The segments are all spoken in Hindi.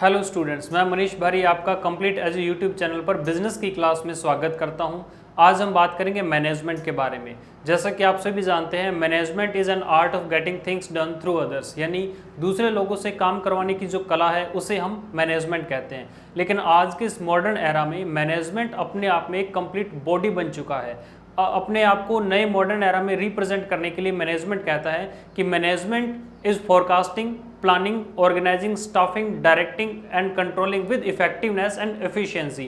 हेलो स्टूडेंट्स, मैं मनीष भारी आपका complete as a YouTube channel पर बिजनेस की क्लास में स्वागत करता हूं। आज हम बात करेंगे मैनेजमेंट के बारे में। जैसा कि आप सभी जानते हैं, management is an art of getting things done through others, यानी दूसरे लोगों से काम करवाने की जो कला है उसे हम मैनेजमेंट कहते हैं। लेकिन आज के इस मॉडर्न एरा में मैनेजमेंट अपने आप में एक कंप्लीट बॉडी बन चुका है। अपने आप को नए मॉडर्न एरा में रिप्रेजेंट करने के लिए मैनेजमेंट कहता है कि management is forecasting, planning, organising, staffing, directing and controlling with effectiveness and efficiency.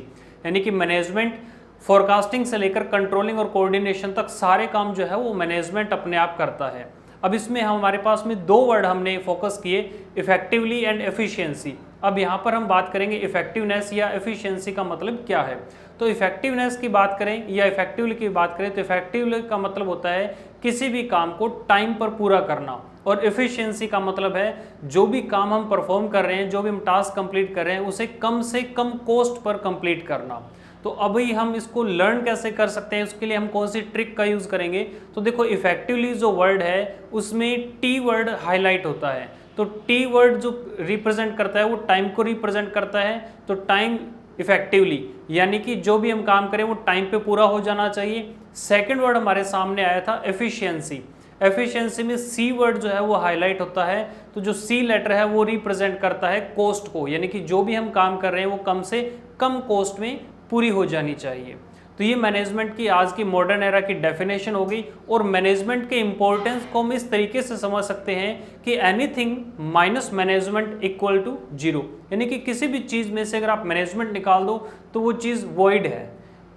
यानी कि मैनेजमेंट फोरकास्टिंग से लेकर कंट्रोलिंग और कोऑर्डिनेशन तक सारे काम जो है वो मैनेजमेंट अपने आप करता है। अब इसमें हमारे पास में दो वर्ड हमने फोकस किए, इफेक्टिवली एंड एफिशिएंसी। अब यहाँ पर हम बात करेंगे इफेक्टिवनेस या एफिशिएंसी का मतलब क्या है। तो इफेक्टिवनेस की बात करें या इफेक्टिवली की बात करें तो इफेक्टिवली का मतलब होता है किसी भी काम को टाइम पर पूरा करना, और एफिशिएंसी का मतलब है जो भी काम हम परफॉर्म कर रहे हैं, जो भी हम टास्क कंप्लीट कर रहे हैं उसे कम से कम कॉस्ट पर कंप्लीट करना। तो अभी हम इसको लर्न कैसे कर सकते हैं, उसके लिए हम कौन सी ट्रिक का यूज़ करेंगे। तो देखो, इफेक्टिवली जो वर्ड है उसमें टी वर्ड हाईलाइट होता है। तो टी वर्ड जो रिप्रेजेंट करता है वो टाइम को रिप्रेजेंट करता है। तो टाइम इफेक्टिवली यानी कि जो भी हम काम करें वो टाइम पे पूरा हो जाना चाहिए। सेकंड वर्ड हमारे सामने आया था एफिशिएंसी। एफिशिएंसी में सी वर्ड जो है वो हाईलाइट होता है। तो जो सी लेटर है वो रिप्रेजेंट करता है कॉस्ट को, यानी कि जो भी हम काम कर रहे हैं वो कम से कम कॉस्ट में पूरी हो जानी चाहिए। तो ये मैनेजमेंट की आज की मॉडर्न एरा की डेफिनेशन हो गई। और मैनेजमेंट के इंपॉर्टेंस को हम इस तरीके से समझ सकते हैं कि anything minus management equal to zero, यानी कि किसी भी चीज़ में से अगर आप मैनेजमेंट निकाल दो तो वो चीज़ वॉइड है,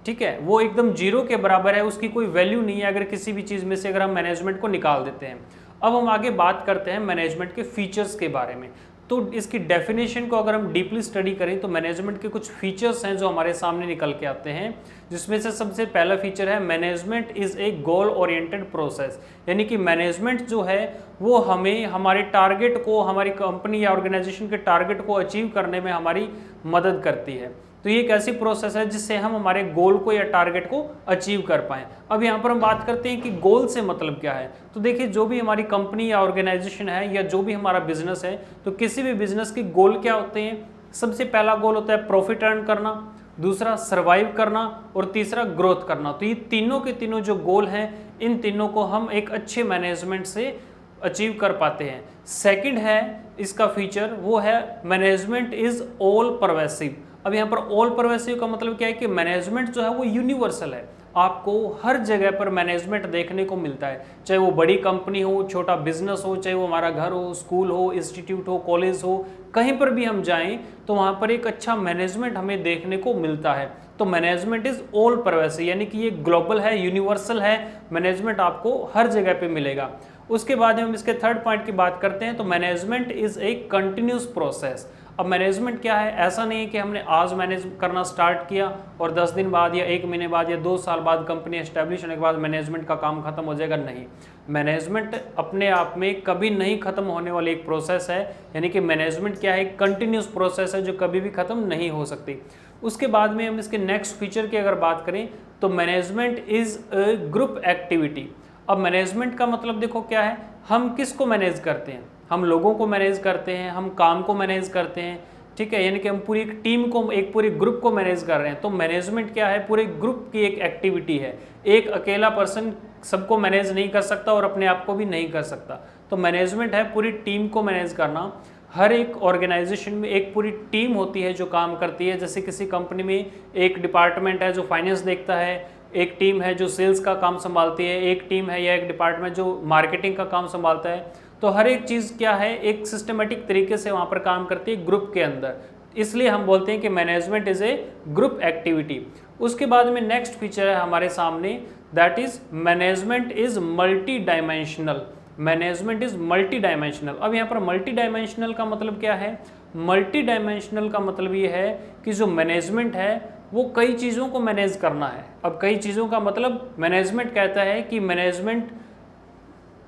ठीक है, वो एकदम जीरो के बराबर है, उसकी कोई वैल्यू नहीं है अगर किसी भी चीज़ में से अगर हम मैनेजमेंट को निकाल देते हैं। अब हम आगे बात करते हैं मैनेजमेंट के फीचर्स के बारे में। तो इसकी डेफिनेशन को अगर हम डीपली स्टडी करें तो मैनेजमेंट के कुछ फीचर्स हैं जो हमारे सामने निकल के आते हैं, जिसमें से सबसे पहला फीचर है management is a goal oriented process. यानी कि मैनेजमेंट जो है वो हमें हमारे टारगेट को, हमारी कंपनी या ऑर्गेनाइजेशन के टारगेट को अचीव करने में हमारी मदद करती है। तो ये एक ऐसी प्रोसेस है जिससे हम हमारे गोल को या टारगेट को अचीव कर पाएँ। अब यहाँ पर हम बात करते हैं कि गोल से मतलब क्या है। तो देखिए, जो भी हमारी कंपनी या ऑर्गेनाइजेशन है या जो भी हमारा बिजनेस है, तो किसी भी बिजनेस के गोल क्या होते हैं। सबसे पहला गोल होता है प्रॉफिट अर्न करना, दूसरा सर्वाइव करना और तीसरा ग्रोथ करना। तो ये तीनों के तीनों जो गोल हैं, इन तीनों को हम एक अच्छे मैनेजमेंट से अचीव कर पाते हैं। सेकंड है इसका फीचर, वो है मैनेजमेंट इज ऑल परवेसिव। अब यहाँ पर ऑल परवेसिव का मतलब क्या है कि मैनेजमेंट जो है वो यूनिवर्सल है। आपको हर जगह पर मैनेजमेंट देखने को मिलता है, चाहे वो बड़ी कंपनी हो, छोटा बिजनेस हो, चाहे वो हमारा घर हो, स्कूल हो, इंस्टीट्यूट हो, कॉलेज हो, कहीं पर भी हम जाएं तो वहाँ पर एक अच्छा मैनेजमेंट हमें देखने को मिलता है। तो मैनेजमेंट इज ऑल परवेसिव यानी कि ये ग्लोबल है, यूनिवर्सल है, मैनेजमेंट आपको हर जगह पे मिलेगा। उसके बाद हम इसके थर्ड पॉइंट की बात करते हैं। तो management is a continuous process. अब मैनेजमेंट क्या है, ऐसा नहीं है कि हमने आज मैनेज करना स्टार्ट किया और 10 दिन बाद या 1 महीने बाद या 2 साल बाद कंपनी एस्टेब्लिश होने के बाद मैनेजमेंट का काम खत्म हो जाएगा। नहीं, मैनेजमेंट अपने आप में कभी नहीं खत्म होने वाली एक प्रोसेस है। यानी कि मैनेजमेंट क्या है, कंटिन्यूस प्रोसेस है जो कभी भी खत्म नहीं हो सकती। उसके बाद में हम इसके नेक्स्ट फीचर की अगर बात करें तो management is a group activity. अब मैनेजमेंट का मतलब देखो क्या है, हम किसको मैनेज करते हैं, हम लोगों को मैनेज करते हैं, हम काम को मैनेज करते हैं, ठीक है, यानी कि हम पूरी एक टीम को, एक पूरे ग्रुप को मैनेज कर रहे हैं। तो मैनेजमेंट क्या है, पूरे ग्रुप की एक एक्टिविटी है। एक अकेला पर्सन सबको मैनेज नहीं कर सकता और अपने आप को भी नहीं कर सकता। तो मैनेजमेंट है पूरी टीम को मैनेज करना। हर एक ऑर्गेनाइजेशन में एक पूरी टीम होती है जो काम करती है। जैसे किसी कंपनी में एक डिपार्टमेंट है जो फाइनेंस देखता है, एक टीम है जो सेल्स का काम संभालती है, एक टीम है या एक डिपार्टमेंट जो मार्केटिंग का काम संभालता है। तो हर एक चीज़ क्या है, एक सिस्टमेटिक तरीके से वहाँ पर काम करती है ग्रुप के अंदर। इसलिए हम बोलते हैं कि management is a group activity. उसके बाद में नेक्स्ट फीचर है हमारे सामने, that is management is multi dimensional. Management is multi dimensional. अब यहाँ पर मल्टी डायमेंशनल का मतलब क्या है, मल्टी डायमेंशनल का मतलब ये है कि जो मैनेजमेंट है वो कई चीज़ों को मैनेज करना है। अब कई चीज़ों का मतलब मैनेजमेंट कहता है कि मैनेजमेंट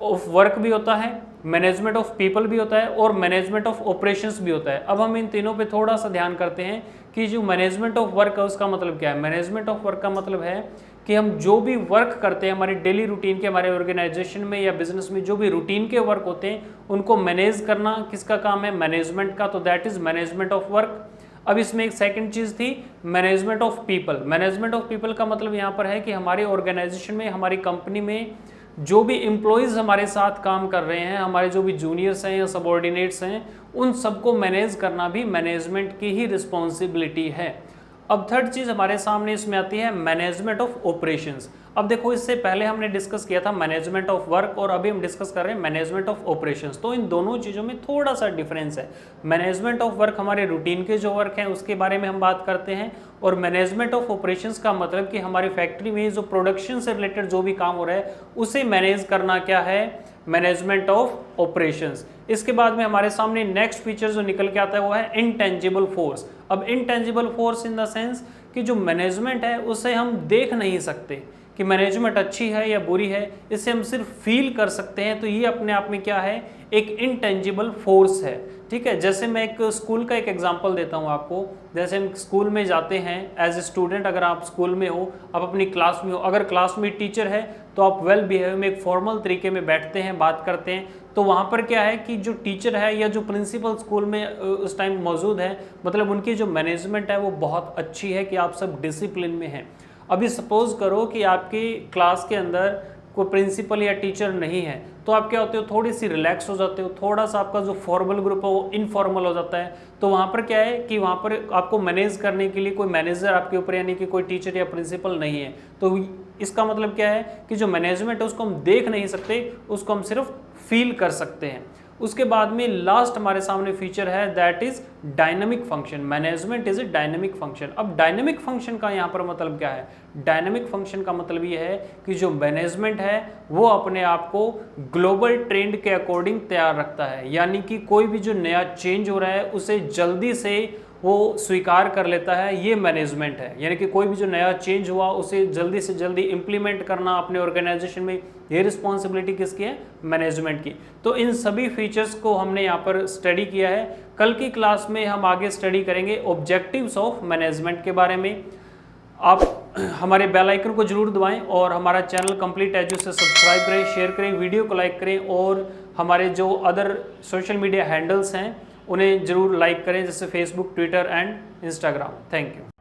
ऑफ वर्क भी होता है, मैनेजमेंट ऑफ पीपल भी होता है और मैनेजमेंट ऑफ ऑपरेशंस भी होता है। अब हम इन तीनों पे थोड़ा सा ध्यान करते हैं कि जो मैनेजमेंट ऑफ वर्क है उसका मतलब क्या है। मैनेजमेंट ऑफ वर्क का मतलब है कि हम जो भी वर्क करते हैं हमारे डेली रूटीन के, हमारे ऑर्गेनाइजेशन में या बिजनेस में जो भी रूटीन के वर्क होते हैं उनको मैनेज करना किसका काम है? मैनेजमेंट का। तो that is management of work. अब इसमें एक सेकंड चीज थी management of people. Management of people का मतलब यहाँ पर है कि हमारे ऑर्गेनाइजेशन में, हमारी कंपनी में जो भी एम्प्लॉयज हमारे साथ काम कर रहे हैं, हमारे जो भी जूनियर्स हैं या सबॉर्डिनेट्स हैं, उन सबको मैनेज करना भी मैनेजमेंट की ही रिस्पॉन्सिबिलिटी है। अब थर्ड चीज हमारे सामने इसमें आती है मैनेजमेंट ऑफ ऑपरेशंस। अब देखो इससे पहले हमने डिस्कस किया था मैनेजमेंट ऑफ वर्क और अभी हम डिस्कस कर रहे हैं मैनेजमेंट ऑफ ऑपरेशंस। तो इन दोनों चीज़ों में थोड़ा सा डिफरेंस है। मैनेजमेंट ऑफ वर्क हमारे रूटीन के जो वर्क हैं उसके बारे में हम बात करते हैं, और मैनेजमेंट ऑफ ऑपरेशंस का मतलब कि हमारी फैक्ट्री में जो प्रोडक्शन से रिलेटेड जो भी काम हो रहा है उसे मैनेज करना क्या है? Management of operations. इसके बाद में हमारे सामने नेक्स्ट फीचर जो निकल के आता है वो है इनटेंजिबल फोर्स। अब intangible force in the sense कि जो मैनेजमेंट है उसे हम देख नहीं सकते कि मैनेजमेंट अच्छी है या बुरी है, इसे हम सिर्फ फील कर सकते हैं। तो ये अपने आप में क्या है? एक इनटेंजिबल फोर्स है। ठीक है, जैसे मैं एक स्कूल का एक एग्जांपल देता हूँ आपको। जैसे हम स्कूल में जाते हैं एज ए स्टूडेंट, अगर आप स्कूल में हो, आप अपनी क्लास में हो, अगर क्लास में टीचर है तो आप वेल बिहेव में एक फॉर्मल तरीके में बैठते हैं, बात करते हैं। तो वहाँ पर क्या है कि जो टीचर है या जो प्रिंसिपल स्कूल में उस टाइम मौजूद है, मतलब उनकी जो मैनेजमेंट है वो बहुत अच्छी है कि आप सब डिसिप्लिन में हैं। अभी सपोज करो कि आपकी क्लास के अंदर कोई प्रिंसिपल या टीचर नहीं है, तो आप क्या होते हो? थोड़ी सी रिलैक्स हो जाते हो, थोड़ा सा आपका जो फॉर्मल ग्रुप है वो इनफॉर्मल हो जाता है। तो वहाँ पर क्या है कि वहाँ पर आपको मैनेज करने के लिए कोई मैनेजर आपके ऊपर, यानी कि कोई टीचर या प्रिंसिपल नहीं है। तो इसका मतलब क्या है कि जो मैनेजमेंट है उसको हम देख नहीं सकते, उसको हम सिर्फ फील कर सकते हैं। उसके बाद में लास्ट हमारे सामने फीचर है that is dynamic function. Management is a dynamic function. अब डायनामिक फंक्शन का यहाँ पर मतलब क्या है? डायनामिक फंक्शन का मतलब ये है कि जो मैनेजमेंट है वो अपने आप को ग्लोबल ट्रेंड के अकॉर्डिंग तैयार रखता है, यानी कि कोई भी जो नया चेंज हो रहा है उसे जल्दी से वो स्वीकार कर लेता है, ये मैनेजमेंट है। यानी कि कोई भी जो नया चेंज हुआ उसे जल्दी से जल्दी इम्प्लीमेंट करना अपने ऑर्गेनाइजेशन में, ये रिस्पॉन्सिबिलिटी किसकी है? मैनेजमेंट की। तो इन सभी फीचर्स को हमने यहाँ पर स्टडी किया है। कल की क्लास में हम आगे स्टडी करेंगे ऑब्जेक्टिव्स ऑफ मैनेजमेंट के बारे में। आप हमारे बेल आइकन को जरूर दबाएं और हमारा चैनल कंप्लीट एजू से सब्सक्राइब करें, शेयर करें, वीडियो को लाइक करें, और हमारे जो अदर सोशल मीडिया हैंडल्स हैं उन्हें जरूर लाइक करें, जैसे Facebook, Twitter and Instagram. Thank you.